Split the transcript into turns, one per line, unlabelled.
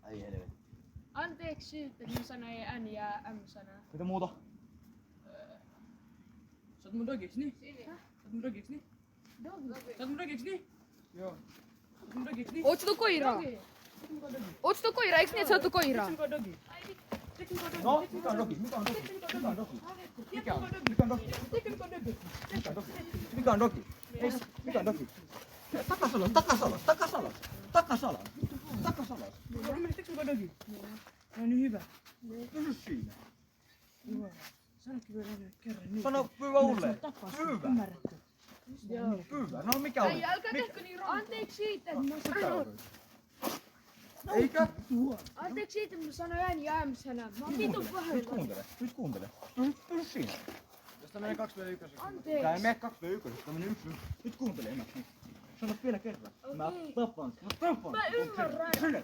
Ai helvetti.
Anteeksi, että mä sanoin N ja M-sanaa.
Mitä muuta?
Sä oot mun dogiks niin? Sä oot mun dogiks niin?
Dogi.
Sä oot mun dogiks niin?
Joo.
Sä oot mun dogiks niin?
Oots tu koira? Oots tu koira? Eiks niin, että sä oot tu koira?
Mikä on dogi?
No, mikä on dogi? Mikä on dogi? Mikä on dogi? Mikä on dogi? Mikä on dogi? Mikä on dogi? Mikä on dogi? Ei, mikä on dogi? Takasalas, takasalas, takasalas, takasalas, takasalas.
Mikä on dogi? No niin hyvä.
Pysy siinä.
Hyvä. Sanokin vielä kerran niin.
Sano hyvä Ulle.
Takas.
Hyvä.
Ymmärrätkö?
Joo.
Hyvä. No mikä on?
Ei, älkää tehkö niin ronkaa. Anteeksi siitä, että mä sanoin.
Eikä?
Anteeksi siitä, että mä sanoin N ja M-sanaa. Mä oon vitun
Nyt
pahoillani.
kuuntele. Nyt kuuntele. Pysy siinä.
Jos tää menee 2v1.
Tää ei
Anteeksi.
mene 2v1, tää menee 1. Nyt kuuntele, Emma. Sano vielä kerran. Mä tapan. Mä tapan.
Mä ymmärrän.
Kyllä.